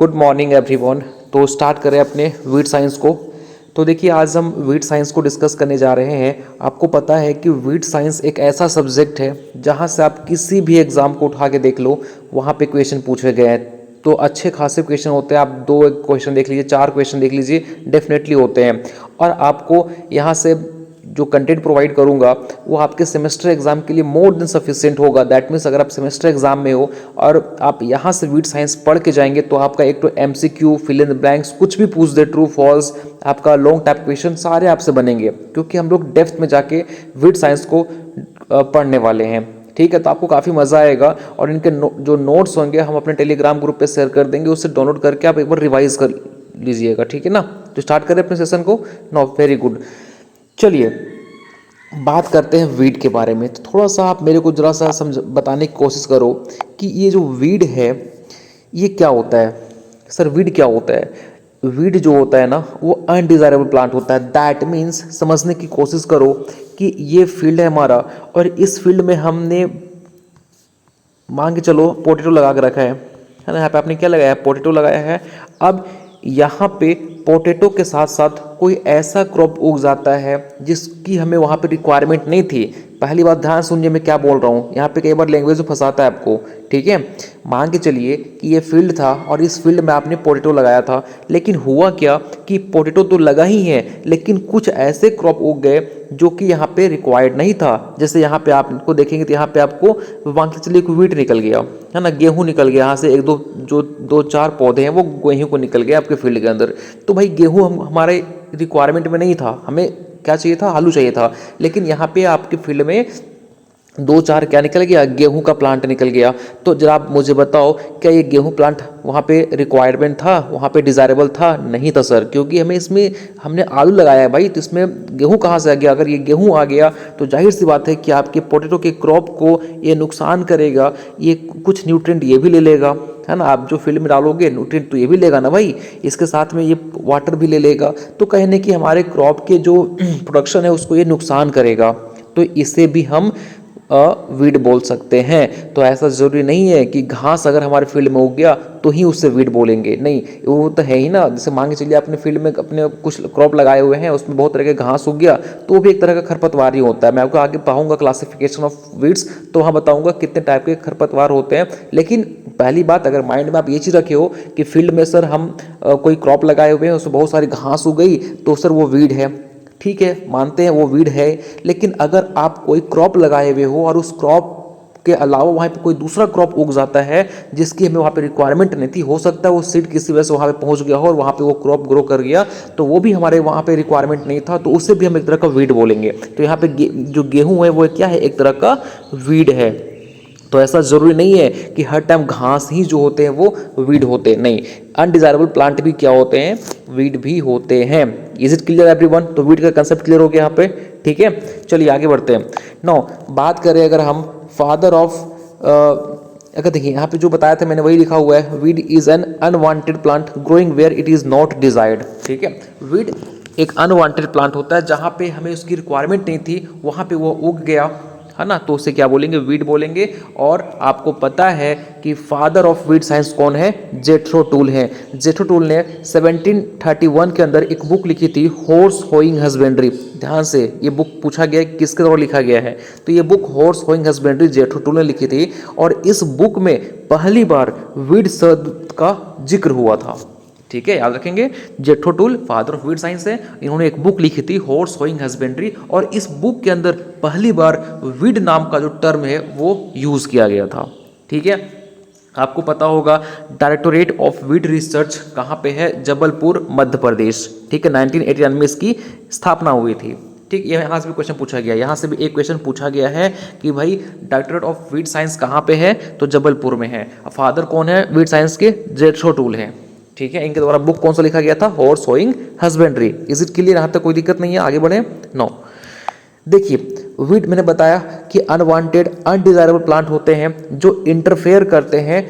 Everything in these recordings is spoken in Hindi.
Good morning everyone. तो स्टार्ट करें अपने वीट साइंस को। तो देखिए आज हम वीट साइंस को डिस्कस करने जा रहे हैं। आपको पता है कि वीट साइंस एक ऐसा सब्जेक्ट है जहां से आप किसी भी एग्ज़ाम को उठा के देख लो, वहां पे क्वेश्चन पूछे गए हैं। तो अच्छे खासे क्वेश्चन होते हैं। आप 2 क्वेश्चन देख लीजिए, 4 क्वेश्चन देख लीजिए, डेफिनेटली होते हैं। और आपको यहाँ से जो कंटेंट प्रोवाइड करूंगा वो आपके सेमेस्टर एग्जाम के लिए मोर देन सफिशिएंट होगा। दैट मीन्स अगर आप सेमेस्टर एग्जाम में हो और आप यहाँ से वीट साइंस पढ़ के जाएंगे तो आपका एक तो MCQ, fill in the blanks, कुछ भी पूछ दे, ट्रू फॉल्स, आपका लॉन्ग टाइप क्वेश्चन सारे आपसे बनेंगे, क्योंकि हम लोग डेप्थ में जाके वीट साइंस को पढ़ने वाले हैं। ठीक है, तो आपको काफ़ी मज़ा आएगा। और इनके जो नोट्स होंगे हम अपने टेलीग्राम ग्रुप पे शेयर कर देंगे, उससे डाउनलोड करके आप एक बार रिवाइज कर लीजिएगा। ठीक है ना। तो स्टार्ट करें अपने सेशन को। No, very good. चलिए बात करते हैं वीड के बारे में। तो थोड़ा सा आप मेरे को जरा सा बताने की कोशिश करो कि ये जो वीड है ये क्या होता है। सर वीड क्या होता है? वीड जो होता है ना वो अनडिजायरेबल प्लांट होता है। दैट मीन्स समझने की कोशिश करो कि ये फील्ड है हमारा और इस फील्ड में हमने मान के चलो पोटैटो लगा के रखा है ना। यहाँ पे आपने क्या लगाया है? पोटैटो लगाया है। अब यहाँ पे पोटैटो के साथ साथ कोई ऐसा क्रॉप उग जाता है जिसकी हमें वहाँ पे रिक्वायरमेंट नहीं थी। पहली बात ध्यान सुनिए मैं क्या बोल रहा हूँ, यहाँ पे कई बार लैंग्वेज फंसाता है आपको। ठीक है, मान के चलिए कि ये फील्ड था और इस फील्ड में आपने पोटैटो लगाया था, लेकिन हुआ क्या कि पोटैटो तो लगा ही है लेकिन कुछ ऐसे क्रॉप उग गए जो कि यहाँ पे रिक्वायर्ड नहीं था। जैसे यहाँ पे आपको देखेंगे तो यहाँ पे आपको मान के चलिए वीट निकल गया है ना, गेहूँ निकल गया। यहाँ से एक दो जो 2-4 पौधे हैं वो गेहूँ को निकल गया आपके फील्ड के अंदर। तो भाई गेहूँ हमारे रिक्वायरमेंट में नहीं था, हमें क्या चाहिए था? आलू चाहिए था। लेकिन यहाँ पे आपके फील्ड में 2-4 क्या निकल गया? गेहूं का प्लांट निकल गया। तो जरा आप मुझे बताओ, क्या ये गेहूं प्लांट वहाँ पे रिक्वायरमेंट था, वहाँ पे डिज़ायरेबल था? नहीं था सर, क्योंकि हमने आलू लगाया है भाई, तो इसमें गेहूं कहाँ से आ गया? अगर ये गेहूं आ गया तो जाहिर सी बात है कि आपके पोटैटो के क्रॉप को ये नुकसान करेगा। ये कुछ न्यूट्रिएंट ये भी ले लेगा, है ना। आप जो फील्ड में डालोगे न्यूट्रिएंट तो ये भी लेगा ना भाई, इसके साथ में ये वाटर भी ले लेगा। तो कहने कि हमारे क्रॉप के जो प्रोडक्शन है उसको ये नुकसान करेगा। तो इसे भी हम वीड बोल सकते हैं। तो ऐसा ज़रूरी नहीं है कि घास अगर हमारे फील्ड में उग गया तो ही उससे वीड बोलेंगे, नहीं। वो तो है ही ना। जैसे मान के चलिए अपने फील्ड में अपने कुछ क्रॉप लगाए हुए हैं, उसमें बहुत तरह के घास उग गया तो वो भी एक तरह का खरपतवार ही होता है। मैं आपको आगे पढ़ाऊंगा क्लासिफिकेशन ऑफ वीड्स, तो वहाँ बताऊंगा कितने टाइप के खरपतवार होते हैं। लेकिन पहली बात, अगर माइंड में आप ये चीज़ रखे हो कि फील्ड में सर हम कोई क्रॉप लगाए हुए हैं, उसमें बहुत सारी घास उग गई तो सर वो वीड है। ठीक है, मानते हैं वो वीड है। लेकिन अगर आप कोई क्रॉप लगाए हुए हो और उस क्रॉप के अलावा वहाँ पे कोई दूसरा क्रॉप उग जाता है जिसकी हमें वहाँ पे रिक्वायरमेंट नहीं थी, हो सकता है वो सीड किसी वजह से वहाँ पे पहुँच गया हो और वहाँ पे वो क्रॉप ग्रो कर गया, तो वो भी हमारे वहाँ पे रिक्वायरमेंट नहीं था, तो उससे भी हम एक तरह का वीड बोलेंगे। तो यहाँ पे जो गेहूँ है वो क्या है? एक तरह का वीड है। तो ऐसा ज़रूरी नहीं है कि हर टाइम घास ही जो होते हैं वो वीड होते हैं, नहीं। अनडिजायरेबल प्लांट भी क्या होते हैं? वीड भी होते हैं। Is it clear everyone? तो वीड का कंसेप्ट क्लियर हो गया यहाँ पे। ठीक है, चलिए आगे बढ़ते हैं। नो, बात करें अगर हम फादर ऑफ, अगर देखिए यहाँ पे जो बताया था मैंने वही लिखा हुआ है, weed is an unwanted plant growing where it is not desired. ठीक है, वीड एक अनवांटेड प्लांट होता है जहाँ पे हमें उसकी रिक्वायरमेंट नहीं थी, वहाँ पे वो उग गया, है ना, तो उसे क्या बोलेंगे? वीड बोलेंगे। और आपको पता है कि फादर ऑफ वीड साइंस कौन है? जेथ्रो टूल है। जेथ्रो टूल ने 1731 के अंदर एक बुक लिखी थी, हॉर्स होइंग हस्बेंड्री। ध्यान से, ये बुक पूछा गया किसके द्वारा लिखा गया है, तो ये book horse hoeing husbandry Jethro tool ने लिखी थी। और इस बुक में पहली बार वीड शब्द का जिक्र हुआ था। ठीक है, याद रखेंगे, Jethro tool father of weed science है। इन्होंने एक बुक लिखी थी, हॉर्स होइंग हस्बेंड्री, और इस बुक के अंदर पहली बार वीड नाम का जो टर्म है वो यूज किया गया था। ठीक है, आपको पता होगा डायरेक्टोरेट ऑफ वीड रिसर्च कहाँ पे है? जबलपुर, मध्य प्रदेश। ठीक है, 1989 में इसकी स्थापना हुई थी। ठीक, ये यहाँ से भी क्वेश्चन पूछा गया, यहाँ से भी एक क्वेश्चन पूछा गया है कि भाई डायरेक्टोरेट ऑफ वीड साइंस कहाँ पे है? तो जबलपुर में है। फादर कौन है वीड साइंस के? जेथ्रो टूल है। ठीक है, इनके द्वारा बुक कौन सा लिखा गया था? Horse hoeing husbandry. Is it clear? यहाँ तक कोई दिक्कत नहीं है, आगे बढ़े। नो, देखिए वीड मैंने बताया कि अनवांटेड अनडिजायरेबल प्लांट होते हैं जो इंटरफेयर करते हैं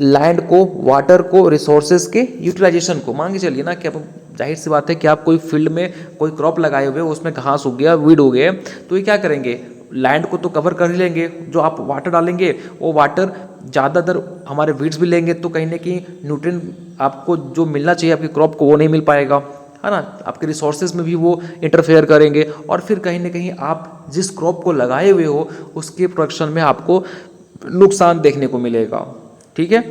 लैंड को, वाटर को, रिसोर्सेज के यूटिलाइजेशन को। मान के चलिए ना कि अब जाहिर सी बात है कि आप कोई फील्ड में कोई क्रॉप लगाए हुए, उसमें घास उग गया, वीड हो गए, तो ये क्या करेंगे? लैंड को तो कवर कर ही लेंगे, जो आप वाटर डालेंगे वो वाटर ज़्यादातर हमारे वीड्स भी लेंगे, तो कहीं ना कहीं न्यूट्रिएंट आपको जो मिलना चाहिए आपकी क्रॉप को वो नहीं मिल पाएगा, है ना। आपके रिसोर्सेज में भी वो इंटरफेयर करेंगे और फिर कहीं ना कहीं आप जिस क्रॉप को लगाए हुए हो उसके प्रोडक्शन में आपको नुकसान देखने को मिलेगा। ठीक है,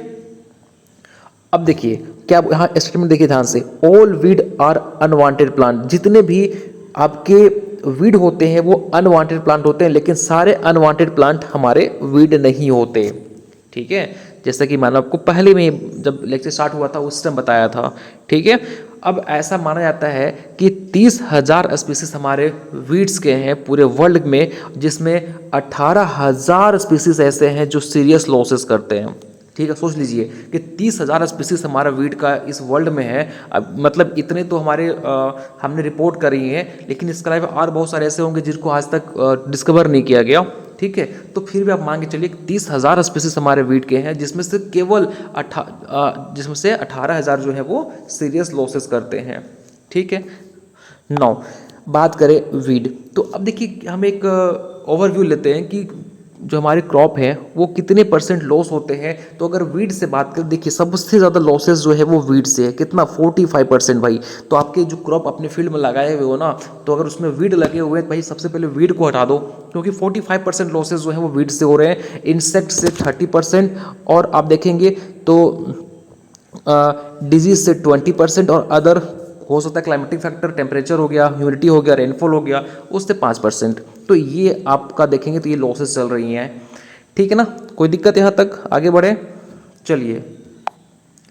अब देखिए क्या यहाँ स्टेटमेंट देखिए ध्यान से, all weed are unwanted plant, जितने भी आपके वीड होते हैं वो अनवांटेड प्लांट होते हैं, लेकिन सारे अनवांटेड प्लांट हमारे वीड नहीं होते। ठीक है, जैसा कि मैंने आपको पहले में जब लेक्चर स्टार्ट हुआ था उस टाइम बताया था। ठीक है, अब ऐसा माना जाता है कि 30,000 स्पीसीज हमारे वीड्स के हैं पूरे वर्ल्ड में, जिसमें 18,000 स्पीसीज ऐसे हैं जो सीरियस लॉसेस करते हैं। ठीक है, सोच लीजिए कि 30,000 स्पीसीज हमारा वीड का इस वर्ल्ड में है। अब मतलब इतने तो हमारे हमने रिपोर्ट करी हैं, लेकिन इसके अलावा और बहुत सारे ऐसे होंगे जिनको आज तक डिस्कवर नहीं किया गया। ठीक है, तो फिर भी आप मान के चलिए 30,000 स्पीसीज हमारे वीड के हैं, जिसमें से केवल 18,000 जो है वो सीरियस लॉसेस करते हैं। ठीक है, 9 बात करें वीड, तो अब देखिए हम एक ओवरव्यू लेते हैं कि जो हमारी क्रॉप है वो कितने परसेंट लॉस होते हैं। तो अगर वीड से बात करें, देखिए सबसे ज़्यादा लॉसेस जो है वो वीड से है, कितना 45% भाई। तो आपके जो क्रॉप अपने फील्ड में लगाए हुए हो ना, तो अगर उसमें वीड लगे हुए हैं भाई सबसे पहले वीड को हटा दो, क्योंकि 45% लॉसेस जो है वो वीड से हो रहे हैं, इंसेक्ट से 30%, और आप देखेंगे तो डिजीज से 20%, और अदर हो सकता है क्लाइमेटिक फैक्टर, टेम्परेचर हो गया, ह्यूमिडिटी हो गया, रेनफॉल हो गया, उससे 5%। तो ये आपका देखेंगे तो ये लॉसेस चल रही हैं। ठीक है ना, कोई दिक्कत यहाँ तक, आगे बढ़े चलिए।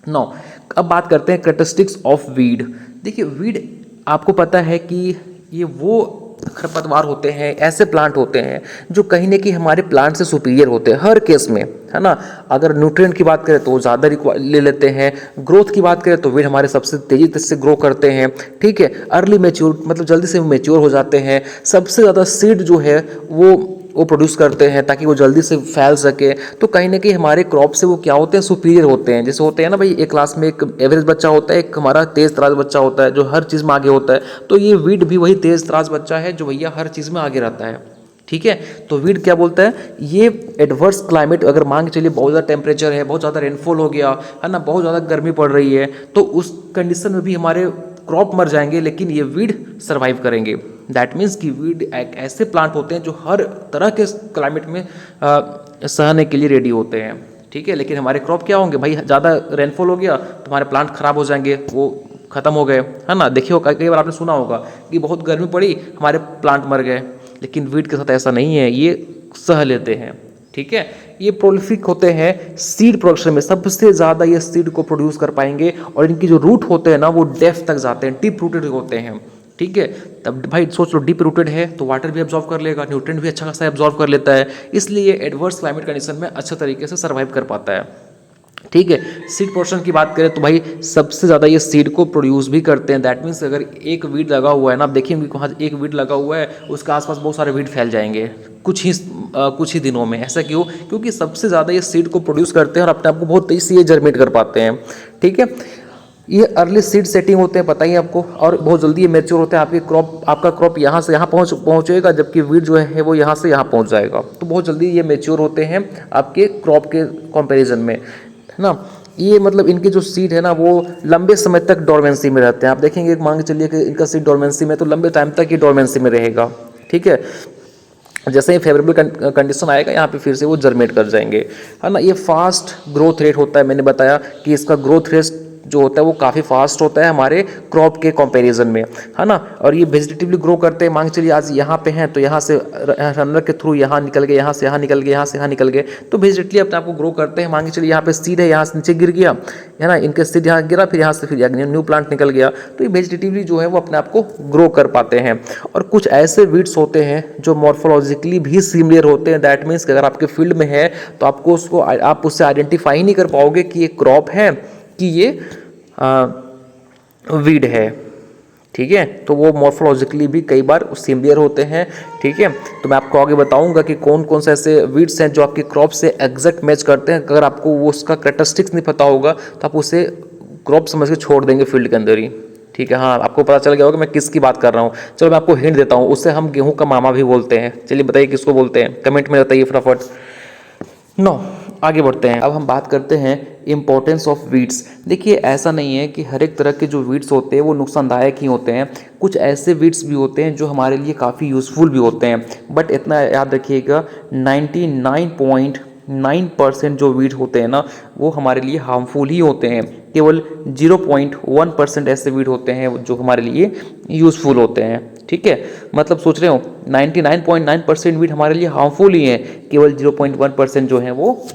9 अब बात करते हैं कैरेक्टरिस्टिक्स ऑफ वीड। देखिए वीड आपको पता है कि ये वो खरपतवार होते हैं, ऐसे प्लांट होते हैं जो कहीं ना कहीं हमारे प्लांट से सुपीरियर होते हैं हर केस में, है ना। अगर न्यूट्रिएंट की बात करें तो ज़्यादा ले लेते हैं, ग्रोथ की बात करें तो वीड हमारे सबसे तेज़ी से ग्रो करते हैं। ठीक है, अर्ली मैच्योर मतलब जल्दी से मैच्योर हो जाते हैं, सबसे ज़्यादा सीड जो है वो प्रोड्यूस करते हैं ताकि वो जल्दी से फैल सके। तो कहीं ना कहीं हमारे क्रॉप से वो क्या होते हैं, सुपीरियर होते हैं। जैसे होते हैं ना भाई, एक क्लास में एक एवरेज बच्चा होता है, एक हमारा तेज तराज बच्चा होता है जो हर चीज़ में आगे होता है, तो ये वीड भी वही तेज तराज बच्चा है जो भैया हर चीज़ में आगे रहता है। ठीक है, तो वीड क्या बोलता है, ये एडवर्स क्लाइमेट अगर मान के चलिए बहुत ज़्यादा टेम्परेचर है, बहुत ज़्यादा रेनफॉल हो गया है ना, बहुत ज़्यादा गर्मी पड़ रही है, तो उस कंडीशन में भी हमारे क्रॉप मर जाएंगे, लेकिन ये वीड सर्वाइव करेंगे। दैट मीन्स कि वीड एक ऐसे प्लांट होते हैं जो हर तरह के क्लाइमेट में सहने के लिए रेडी होते हैं। ठीक है, लेकिन हमारे क्रॉप क्या होंगे भाई, ज़्यादा रेनफॉल हो गया तो हमारे प्लांट खराब हो जाएंगे, वो खत्म हो गए, है ना। देखिए कई बार आपने सुना होगा कि बहुत गर्मी पड़ी हमारे प्लांट मर गए, लेकिन वीड के साथ ऐसा नहीं है, ये सह लेते हैं। ठीक है, ये प्रोलिफिक होते हैं सीड प्रोडक्शन में, सबसे ज़्यादा ये सीड को प्रोड्यूस कर पाएंगे, और इनकी जो रूट होते हैं ना वो डेप्थ तक जाते हैं, डीप रूटेड होते हैं। ठीक है, तब भाई सोच लो डीप रूटेड है तो वाटर भी एब्जॉर्व कर लेगा, न्यूट्रिएंट भी अच्छा खासा एब्जॉर्व कर लेता है, इसलिए एडवर्स क्लाइमेट कंडीशन में अच्छे तरीके से सर्वाइव कर पाता है। ठीक है, सीड पोर्शन की बात करें तो भाई सबसे ज़्यादा ये सीड को प्रोड्यूस भी करते हैं। दैट मीन्स अगर एक वीड लगा हुआ है ना, आप देखेंगे वहाँ एक वीड लगा हुआ है, उसके आसपास बहुत सारे वीड फैल जाएंगे कुछ ही दिनों में। ऐसा क्यों? क्योंकि सबसे ज़्यादा ये सीड को प्रोड्यूस करते हैं और अपने आप को बहुत तेज़ी से ये जर्मिनेट कर पाते हैं। ठीक है, ये अर्ली सीड सेटिंग होते हैं, पता ही आपको, और बहुत जल्दी ये मैच्योर होते हैं। आपका क्रॉप यहाँ से यहाँ पहुँचेगा, जबकि वीड जो है वो यहाँ से यहाँ पहुँच जाएगा। तो बहुत जल्दी ये मैच्योर होते हैं आपके क्रॉप के कंपैरिजन में, है ना। ये मतलब इनके जो सीड है ना वो लंबे समय तक डोरमेंसी में रहते हैं। आप देखेंगे मान के चलिए कि इनका सीड डोरमेंसी में, तो लंबे टाइम तक ये डोरमेंसी में रहेगा। ठीक है, जैसे ही फेवरेबल कंडीशन आएगा यहाँ पे फिर से वो जर्मेट कर जाएंगे, है ना। ये फास्ट ग्रोथ रेट होता है, मैंने बताया कि इसका ग्रोथ रेट जो होता है वो काफ़ी फास्ट होता है हमारे क्रॉप के कंपैरिजन में, है ना। और ये वेजिटेटिवली ग्रो करते हैं। मान के चलिए आज यहाँ पे हैं तो यहाँ से रनर के थ्रू यहाँ निकल गए, यहाँ से यहाँ निकल गए, यहाँ से यहाँ निकल गए, तो वेजिटेटली अपने आप को ग्रो करते हैं। मान के चलिए यहाँ पे सीड है, यहाँ से नीचे गिर गया, है ना, इनके सीड यहाँ गिरा, फिर यहाँ से फिर न्यू प्लांट निकल गया, तो ये वेजिटेटिवली जो है वो अपने आप को ग्रो कर पाते हैं। और कुछ ऐसे वीड्स होते हैं जो मॉर्फोलॉजिकली भी सिमिलर होते हैं। दैट मीन्स कि अगर आपके फील्ड में है तो आपको आप उससे आइडेंटिफाई नहीं कर पाओगे कि ये क्रॉप है कि ये वीड है। ठीक है, तो वो मॉर्फोलॉजिकली भी कई बार सिमिलर होते हैं। ठीक है, तो मैं आपको आगे बताऊंगा कि कौन कौन से ऐसे वीड्स हैं जो आपकी क्रॉप से एग्जैक्ट मैच करते हैं। अगर आपको वो उसका कैरेक्टरिस्टिक्स नहीं पता होगा तो आप उसे क्रॉप समझ के छोड़ देंगे फील्ड के अंदर ही। ठीक है, हाँ आपको पता चल गया होगा मैं किसकी बात कर रहा हूँ। चलो मैं आपको हिंट देता हूँ, उससे हम गेहूं का मामा भी बोलते हैं। चलिए बताइए किसको बोलते हैं, कमेंट में बताइए फटाफट। नो, आगे बढ़ते हैं। अब हम बात करते हैं इम्पोर्टेंस ऑफ वीड्स। देखिए ऐसा नहीं है कि हर एक तरह के जो वीड्स होते हैं वो नुकसानदायक ही होते हैं, कुछ ऐसे वीड्स भी होते हैं जो हमारे लिए काफ़ी यूज़फुल भी होते हैं। बट इतना याद रखिएगा 99.9% जो वीड होते हैं ना वो हमारे लिए हार्मफुल ही होते हैं। केवल 0.1% ऐसे वीड होते हैं जो हमारे लिए यूज़फुल होते हैं। ठीक है, मतलब सोच रहे हो 99.9% वीड हमारे लिए हार्मफुल ही हैं, केवल 0.1% जो है वो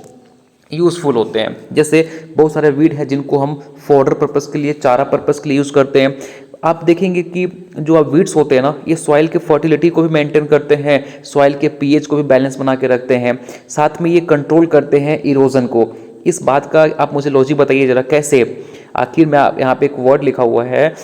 यूज़फुल होते हैं। जैसे बहुत सारे वीड हैं जिनको हम फॉडर पर्पज़ के लिए, चारा पर्पज़ के लिए यूज़ करते हैं। आप देखेंगे कि जो आप वीड्स होते हैं ना ये सॉइल के फर्टिलिटी को भी मेंटेन करते हैं, सॉइल के पीएच को भी बैलेंस बना के रखते हैं, साथ में ये कंट्रोल करते हैं इरोजन को। इस बात का आप मुझे लॉजिक बताइए ज़रा कैसे। आखिर में यहाँ पे एक वर्ड लिखा हुआ है,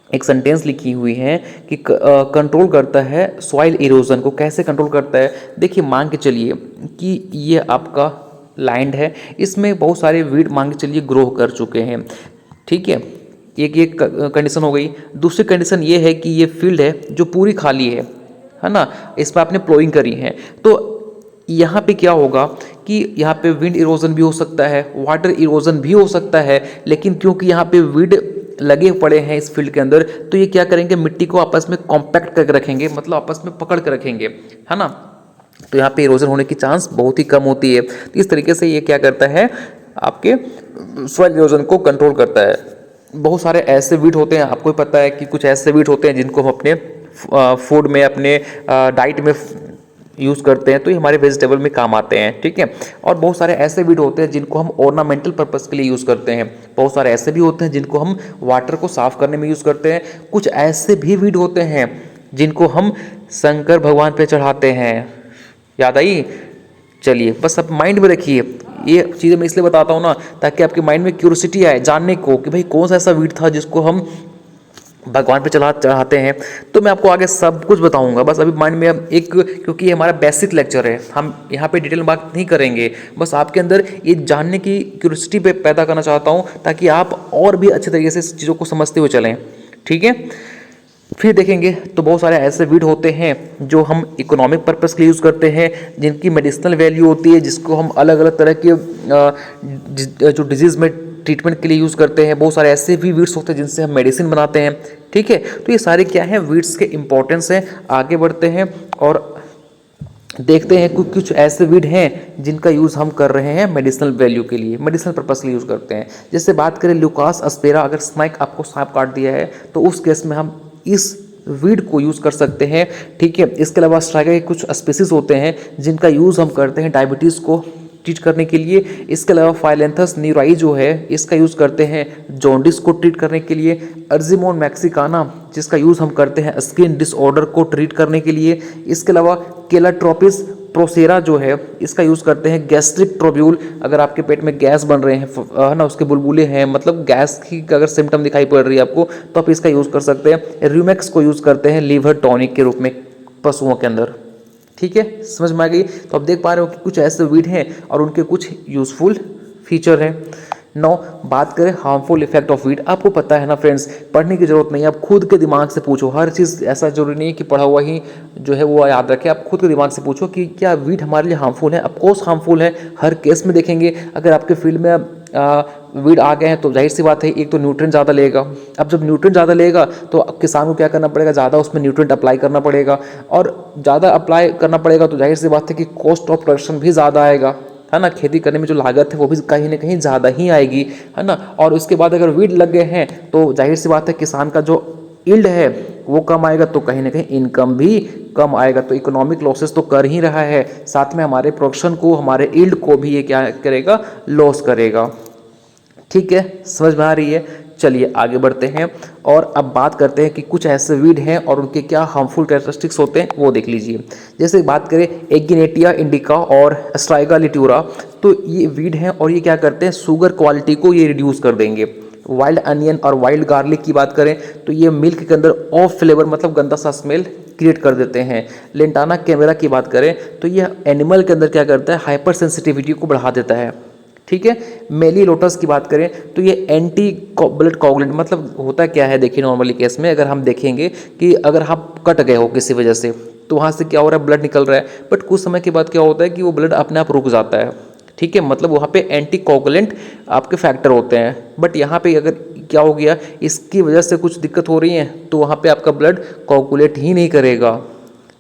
एक सेंटेंस लिखी हुई है कि कंट्रोल करता है सॉइल इरोजन को। कैसे कंट्रोल करता है, देखिए मान के चलिए कि ये आपका लैंड है, इसमें बहुत सारे वीड मान के चलिए ग्रो कर चुके हैं। ठीक है, एक ये कंडीशन हो गई। दूसरी कंडीशन ये है कि ये फील्ड है जो पूरी खाली है ना, इस पर आपने प्लोइंग करी है। तो यहाँ पे क्या होगा कि यहाँ पे विंड इरोजन भी हो सकता है, वाटर इरोजन भी हो सकता है, लेकिन क्योंकि यहाँ पे वीड लगे पड़े हैं इस फील्ड के अंदर तो ये क्या करेंगे, मिट्टी को आपस में कॉम्पैक्ट करके रखेंगे, मतलब आपस में पकड़ कर रखेंगे, है ना। तो यहाँ पे इरोजन होने की चांस बहुत ही कम होती है। तो इस तरीके से ये क्या करता है, आपके सॉइल इरोजन को कंट्रोल करता है। बहुत सारे ऐसे वीड होते हैं, आपको पता है कि कुछ ऐसे वीड होते हैं जिनको हम अपने फूड में, अपने डाइट में यूज़ करते हैं, तो ये हमारे वेजिटेबल में काम आते हैं। ठीक है, और बहुत सारे ऐसे वीड होते हैं जिनको हम ऑर्नामेंटल पर्पज़ के लिए यूज़ करते हैं। बहुत सारे ऐसे भी होते हैं जिनको हम वाटर को साफ करने में यूज़ करते हैं। कुछ ऐसे भी वीड होते हैं जिनको हम शंकर भगवान पे चढ़ाते हैं। याद आई? चलिए बस अब माइंड में रखिए, ये चीज़ें मैं इसलिए बताता हूँ ना ताकि आपके माइंड में क्यूरियोसिटी आए जानने को कि भाई कौन सा ऐसा वीड था जिसको हम भगवान पे चढ़ाते हैं। तो मैं आपको आगे सब कुछ बताऊंगा, बस अभी माइंड में एक, क्योंकि ये हमारा बेसिक लेक्चर है, हम यहाँ पे डिटेल में बात नहीं करेंगे, बस आपके अंदर ये जानने की क्यूरियोसिटी पे पैदा करना चाहता हूँ ताकि आप और भी अच्छे तरीके से इस चीज़ों को समझते हुए चलें। ठीक है, फिर देखेंगे तो बहुत सारे ऐसे वीड होते हैं जो हम इकोनॉमिक पर्पस के लिए यूज़ करते हैं, जिनकी मेडिसिनल वैल्यू होती है, जिसको हम अलग अलग तरह के जो डिजीज़ में ट्रीटमेंट के लिए यूज़ करते हैं। बहुत सारे ऐसे भी वीड्स होते हैं जिनसे हम मेडिसिन बनाते हैं। ठीक है, तो ये सारे क्या हैं, वीड्स के इंपॉर्टेंस हैं। आगे बढ़ते हैं और देखते हैं कि कुछ ऐसे वीड हैं जिनका यूज़ हम कर रहे हैं मेडिसिनल वैल्यू के लिए, मेडिसिनल पर्पस के लिए यूज़ करते हैं। जैसे बात करें ल्यूकास अस्पेरा, अगर स्नेक आपको सांप काट दिया है तो उस केस में हम इस वीड को यूज़ कर सकते हैं। ठीक है, इसके अलावा स्ट्राइका के कुछ स्पीसीज होते हैं जिनका यूज़ हम करते हैं डायबिटीज़ को ट्रीट करने के लिए। इसके अलावा फाइलेंथस न्यूराई जो है इसका यूज़ करते हैं जॉन्डिस को ट्रीट करने के लिए। अर्जिमोन मैक्सिकाना जिसका यूज़ हम करते हैं स्किन डिसऑर्डर को ट्रीट करने के लिए। इसके अलावा केलाट्रोपिस प्रोसेरा जो है इसका यूज़ करते हैं गैस्ट्रिक ट्रोब्यूल, अगर आपके पेट में गैस बन रहे हैं, है ना, उसके बुलबुले हैं, मतलब गैस की अगर सिम्टम दिखाई पड़ रही है आपको तो आप इसका यूज़ कर सकते हैं। र्यूमेक्स को यूज़ करते हैं लीवर टॉनिक के रूप में पशुओं के अंदर। ठीक है, समझ में आ गई? तो आप देख पा रहे हो कि कुछ ऐसे वीड हैं और उनके कुछ यूज़फुल फीचर हैं। नौ, बात करें हार्मफुल इफेक्ट ऑफ वीड। आपको पता है ना फ्रेंड्स, पढ़ने की जरूरत नहीं है, आप खुद के दिमाग से पूछो। हर चीज़ ऐसा जरूरी नहीं है कि पढ़ा हुआ ही जो है वो याद रखें। आप खुद के दिमाग से पूछो कि क्या वीड हमारे लिए हार्मफुल है। ऑफकोर्स हार्मफुल है, हर केस में देखेंगे। अगर आपके फील्ड में वीड आ गए हैं तो जाहिर सी बात है एक तो न्यूट्रिएंट ज़्यादा लेगा। अब जब न्यूट्रिएंट ज़्यादा लेगा तो अब किसान को क्या करना पड़ेगा, ज़्यादा उसमें न्यूट्रिएंट अप्लाई करना पड़ेगा, और ज़्यादा अप्लाई करना पड़ेगा तो जाहिर सी बात है कि कॉस्ट ऑफ प्रोडक्शन भी ज़्यादा आएगा, है ना। खेती करने में जो लागत है वो भी कहीं ना कहीं ज़्यादा ही आएगी, है ना। और उसके बाद अगर वीड लग गए हैं तो जाहिर सी बात है किसान का जो यील्ड है वो कम आएगा, तो कहीं ना कहीं इनकम भी कम आएगा। तो इकोनॉमिक लॉसेस तो कर ही रहा है, साथ में हमारे प्रोडक्शन को, हमारे यील्ड को भी ये क्या करेगा, लॉस करेगा। ठीक है, समझ में आ रही है? चलिए आगे बढ़ते हैं और अब बात करते हैं कि कुछ ऐसे वीड हैं और उनके क्या हार्मफुल कैरेक्टरिस्टिक्स होते हैं वो देख लीजिए। जैसे बात करें एगिनेटिया इंडिका और एस्ट्राइगा लिट्यूरा, तो ये वीड हैं और ये क्या करते हैं, शुगर क्वालिटी को ये रिड्यूस कर देंगे। वाइल्ड अनियन और वाइल्ड गार्लिक की बात करें तो ये मिल्क के अंदर ऑफ फ्लेवर, मतलब गंदा सा स्मेल क्रिएट कर देते हैं। लेंटाना कैमेरा की बात करें तो ये एनिमल के अंदर क्या करता है, हाइपर सेंसिटिविटी को बढ़ा देता है। ठीक है। मेलिलोटस की बात करें तो ये एंटी ब्लड कोगुलेंट, मतलब होता क्या है, देखिए नॉर्मली केस में अगर हम देखेंगे कि अगर आप कट गए हो किसी वजह से तो वहाँ से क्या हो रहा है, ब्लड निकल रहा है, बट कुछ समय के बाद क्या होता है कि वो ब्लड अपने आप रुक जाता है। ठीक है, मतलब वहाँ पे एंटी कोगुलेंट आपके फैक्टर होते हैं, बट यहाँ पे अगर क्या हो गया, इसकी वजह से कुछ दिक्कत हो रही है तो वहाँ पे आपका ब्लड कोगुलेट ही नहीं करेगा।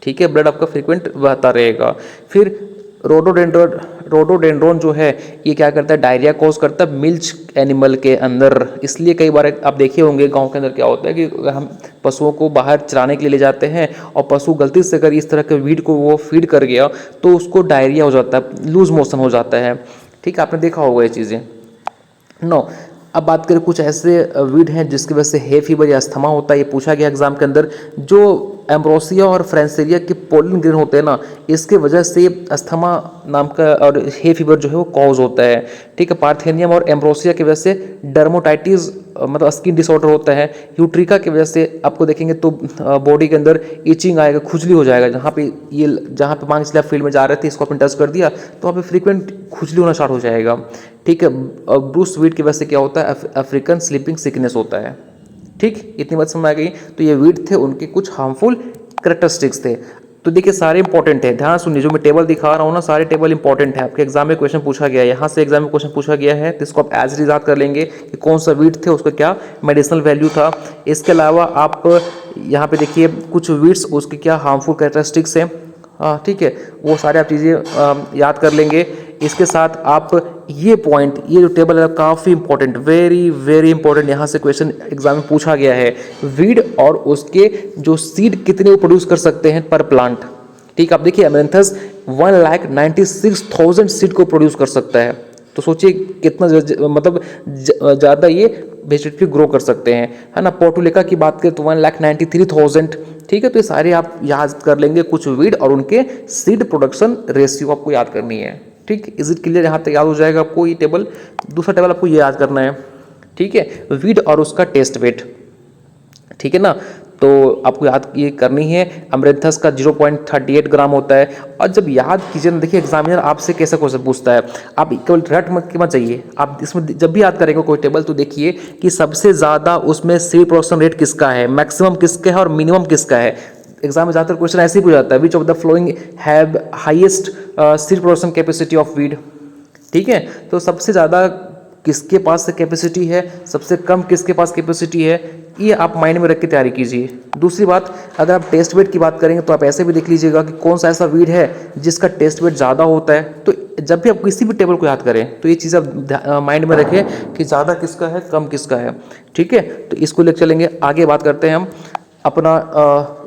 ठीक है, ब्लड आपका फ्रीक्वेंट बहता रहेगा। फिर रोडोडेंड्रोन जो है ये क्या करता है, डायरिया कॉज करता है मिल्च एनिमल के अंदर। इसलिए कई बार आप देखे होंगे गांव के अंदर क्या होता है कि हम पशुओं को बाहर चराने के लिए ले जाते हैं और पशु गलती से अगर इस तरह के वीड को वो फीड कर गया तो उसको डायरिया हो जाता है, लूज मोशन हो जाता है। ठीक है, आपने देखा होगा ये चीज़ें। नो, अब बात करें कुछ ऐसे वीड हैं जिसकी वजह से हे फीवर या अस्थमा होता है। ये पूछा गया एग्जाम के अंदर। जो एम्ब्रोसिया और फ्रेंसेरिया के पोलन ग्रेन होते हैं ना, इसके वजह से अस्थमा नाम का और हे फीवर जो है वो कॉज होता है। ठीक है, पार्थेनियम और एम्ब्रोसिया की वजह से डर्मोटाइटिस मतलब स्किन डिसऑर्डर होता है। यूट्रिका की वजह से आपको देखेंगे तो बॉडी के अंदर इचिंग आएगा, खुजली हो जाएगा। जहाँ पे मान लीजिए आप फील्ड में जा रहे थे, इसको आपने टच कर दिया तो वहाँ पे फ्रीक्वेंट खुजली होना स्टार्ट हो जाएगा। ठीक है, ब्रूस वीड की वजह से क्या होता है, अफ्रीकन स्लीपिंग सिकनेस होता है। ठीक, इतनी बात समझ आ गई। तो ये वीड थे, उनके कुछ हार्मफुल कैरेक्टरिस्टिक्स थे। तो देखिए सारे इंपॉर्टेंट है, ध्यान सुनिए, जो मैं टेबल दिखा रहा हूँ ना सारे टेबल इंपॉर्टेंट है। आपके एग्जाम में क्वेश्चन पूछा गया है, यहाँ से एग्जाम में क्वेश्चन पूछा गया है तो इसको आप एज इट याद कर लेंगे कि कौन सा वीड थे, उसका क्या मेडिसिनल वैल्यू था। इसके अलावा आप यहाँ पे देखिए कुछ वीड्स, उसके क्या हार्मफुल कैरेक्टरिस्टिक्स हैं। ठीक है, वो सारे आप चीज़ें याद कर लेंगे। इसके साथ आप ये पॉइंट, ये जो टेबल है काफ़ी इंपॉर्टेंट, वेरी वेरी इंपॉर्टेंट, यहाँ से क्वेश्चन एग्जाम में पूछा गया है। वीड और उसके जो सीड कितने वो प्रोड्यूस कर सकते हैं पर प्लांट। ठीक, आप देखिए अमेरंथस 1,96,000 सीड को प्रोड्यूस कर सकता है। तो सोचिए कितना मतलब ज़्यादा ये वेजिटेटिव ग्रो कर सकते हैं, है ना। पोर्टुलेका की बात करें तो 1,93,000। ठीक है, तो ये सारे आप याद कर लेंगे, कुछ वीड और उनके सीड प्रोडक्शन रेशियो आपको याद करनी है। ठीक, इज इट क्लियर, यहाँ तक याद हो जाएगा आपको ये टेबल। दूसरा टेबल आपको ये याद करना है। ठीक है, वीड और उसका टेस्ट वेट। ठीक है ना, तो आपको याद ये करनी है। अमरेंथस का 0.38 ग्राम होता है। और जब याद कीजिए ना, देखिए एग्जामिनर आपसे कैसा क्वेश्चन पूछता है, आप केवल रट मत चाहिए। आप इसमें जब भी याद करेंगे कोई टेबल तो देखिए कि सबसे ज़्यादा उसमें सीड प्रोडक्शन रेट किसका है, मैक्सिमम किसका है और मिनिमम किसका है। एग्जाम में ज़्यादातर क्वेश्चन ऐसे ही पूछ जाता है, which of the flowing have highest seed production capacity of weed. ठीक है, तो सबसे ज़्यादा किसके पास कैपेसिटी है, सबसे कम किसके पास कैपेसिटी है, ये आप माइंड में रख के तैयारी कीजिए। दूसरी बात, अगर आप टेस्ट वेट की बात करेंगे तो आप ऐसे भी देख लीजिएगा कि कौन सा ऐसा वीड है जिसका टेस्ट वेट ज़्यादा होता है। तो जब भी आप किसी भी टेबल को याद करें तो ये चीज़ आप माइंड में रखें कि ज़्यादा किसका है, कम किसका है। ठीक है, तो इसको लेकर चलेंगे आगे। बात करते हैं हम अपना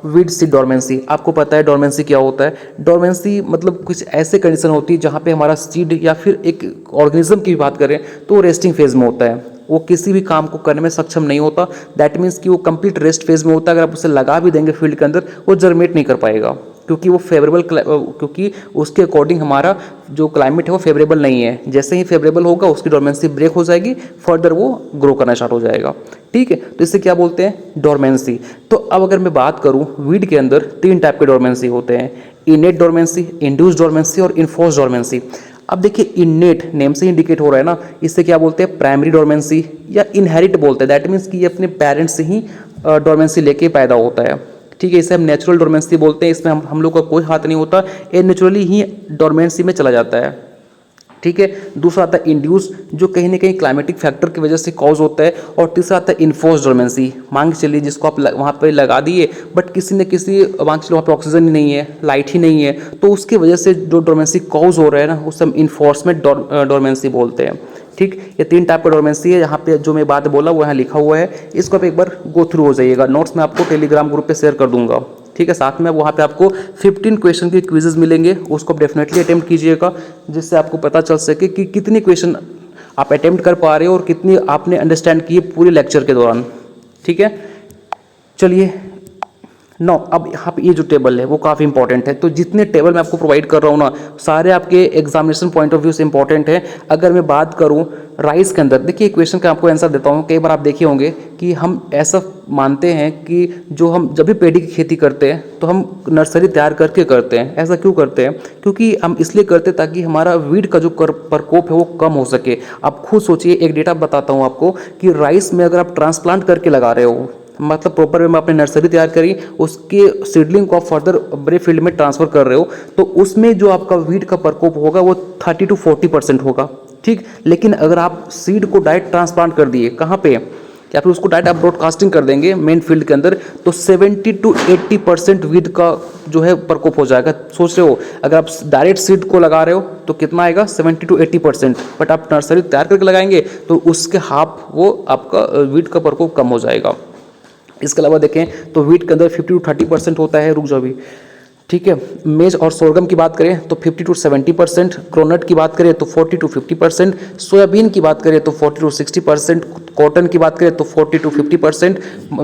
वीड सीड डोरमेंसी। आपको पता है डोरमेंसी क्या होता है। डोरमेंसी मतलब कुछ ऐसे कंडीशन होती है जहाँ पे हमारा सीड या फिर एक ऑर्गेनिज्म की बात करें तो वो रेस्टिंग फेज में होता है, वो किसी भी काम को करने में सक्षम नहीं होता। दैट मीन्स कि वो कंप्लीट रेस्ट फेज में होता है। अगर आप उसे लगा भी देंगे फील्ड के अंदर वो जर्मेट नहीं कर पाएगा, क्योंकि वो फेवरेबल, क्योंकि उसके अकॉर्डिंग हमारा जो क्लाइमेट है वो फेवरेबल नहीं है। जैसे ही फेवरेबल होगा उसकी डोरमेंसी ब्रेक हो जाएगी, फर्दर वो ग्रो करना स्टार्ट हो जाएगा। ठीक है, तो इसे क्या बोलते हैं, डोरमेंसी। तो अब अगर मैं बात करूं वीड के अंदर 3 टाइप के डोरमेंसी होते हैं, इनेट डोरमेंसी, इंड्यूस डोरमेंसी और इन्फोर्स डोरमेंसी। अब देखिए इनेट नेम से इंडिकेट हो रहा है ना, इससे क्या बोलते हैं, प्राइमरी डोरमेंसी या इनहेरिट बोलते हैं। दैट मीन्स कि ये अपने पेरेंट्स से ही डोरमेंसी लेके पैदा होता है। ठीक है, इसे हम नेचुरल डोरमेंसी बोलते हैं। इसमें हम लोग का कोई हाथ नहीं होता, ये नेचुरली ही डोरमेंसी में चला जाता है। ठीक है, दूसरा आता है इंड्यूस, जो कहीं ना कहीं क्लाइमेटिक फैक्टर की वजह से कॉज होता है। और तीसरा आता है इन्फोर्स डोरमेंसी, मान के चलिए जिसको आप वहाँ पर लगा दिए बट किसी न किसी मान के चलिए वहाँ पर ऑक्सीजन ही नहीं है, लाइट ही नहीं है, तो उसकी वजह से जो डोरमेंसी कॉज हो रहा है ना उसे हम इन्फोर्समेंट डोरमेंसी बोलते हैं। ठीक, ये 3 टाइप का डोरमेंसी है। यहाँ पे जो मैं बात बोला वो यहाँ लिखा हुआ है, इसको आप एक बार गो थ्रू हो जाइएगा। नोट्स मैं आपको टेलीग्राम ग्रुप पे शेयर कर दूंगा। ठीक है, साथ में वहाँ पे आपको 15 क्वेश्चन के क्विजेज मिलेंगे, उसको आप डेफिनेटली अटेम्प्ट कीजिएगा, जिससे आपको पता चल सके कि कितनी क्वेश्चन आप अटेम्प्ट कर पा रहे हो और कितनी आपने अंडरस्टैंड किए पूरे लेक्चर के दौरान। ठीक है, चलिए नो अब यहाँ पे ये जो टेबल है वो काफ़ी इंपॉर्टेंट है। तो जितने टेबल मैं आपको प्रोवाइड कर रहा हूँ ना, सारे आपके एग्जामिनेशन पॉइंट ऑफ व्यू से इंपॉर्टेंट है। अगर मैं बात करूँ राइस के अंदर, देखिए क्वेश्चन का आपको आंसर देता हूँ। कई बार आप देखे होंगे कि हम ऐसा मानते हैं कि जो हम जब भी पेड़ी की खेती करते हैं तो हम नर्सरी तैयार करके करते हैं। ऐसा क्यों करते हैं? क्योंकि हम इसलिए करते हैं ताकि हमारा वीड का जो प्रकोप है वो कम हो सके। आप खुद सोचिए, एक डेटा बताता हूँ आपको कि राइस में अगर आप ट्रांसप्लांट करके लगा रहे हो, मतलब प्रॉपर वे में आपने नर्सरी तैयार करी, उसके सीडलिंग को आप फर्दर बड़े फील्ड में ट्रांसफर कर रहे हो, तो उसमें जो आपका वीड का प्रकोप होगा वो 30 to 40% होगा। ठीक, लेकिन अगर आप सीड को डायरेक्ट ट्रांसप्लांट कर दिए कहाँ पे, या फिर उसको डायरेक्ट आप ब्रॉडकास्टिंग कर देंगे मेन फील्ड के अंदर, तो 70 to 80% वीड का जो है प्रकोप हो जाएगा। सोच रहे हो, अगर आप डायरेक्ट सीड को लगा रहे हो तो कितना आएगा 70 to 80%, बट आप नर्सरी तैयार करके लगाएंगे तो उसके हाफ वो आपका वीड का प्रकोप कम हो जाएगा। इसके अलावा देखें तो वीट के अंदर 50 to 30% होता है, रुक जाओ अभी, ठीक है। मेज और सोरगम की बात करें तो 50 to 70%, ग्रोनट की बात करें तो 40 to 50%, सोयाबीन की बात करें तो 40 to 60%, कॉटन की बात करें तो 40 to 50%,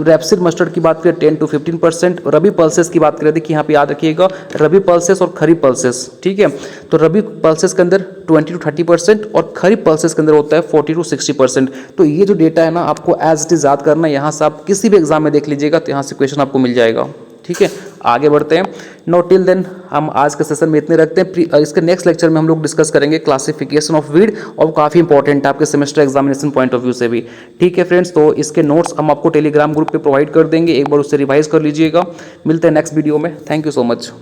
रेपसीड मस्टर्ड की बात करें 10 to 15%, रबी पल्सेस की बात करें, देखिए यहाँ पे याद रखिएगा रबी पल्सेस और खरीफ पल्सेस, ठीक है। तो रबी पल्सेस के अंदर 20 to 30% और खरीफ पल्सेस के अंदर होता है 40 to 60%। तो ये जो डेटा है ना, आपको एज इट इज याद करना है। यहाँ से आप किसी भी एग्जाम में देख लीजिएगा तो यहाँ से क्वेश्चन आपको मिल जाएगा, ठीक है। आगे बढ़ते हैं। नो टिल देन हम आज के सेशन में इतने रखते हैं। इसके नेक्स्ट लेक्चर में हम लोग डिस्कस करेंगे क्लासिफिकेशन ऑफ वीड, और काफ़ी इंपॉर्टेंट है आपके semester examination point of view से भी, ठीक है फ्रेंड्स। तो इसके नोट्स हम आपको टेलीग्राम ग्रुप पे प्रोवाइड कर देंगे, एक बार उससे रिवाइज कर लीजिएगा। मिलते हैं नेक्स्ट वीडियो में। Thank you so much.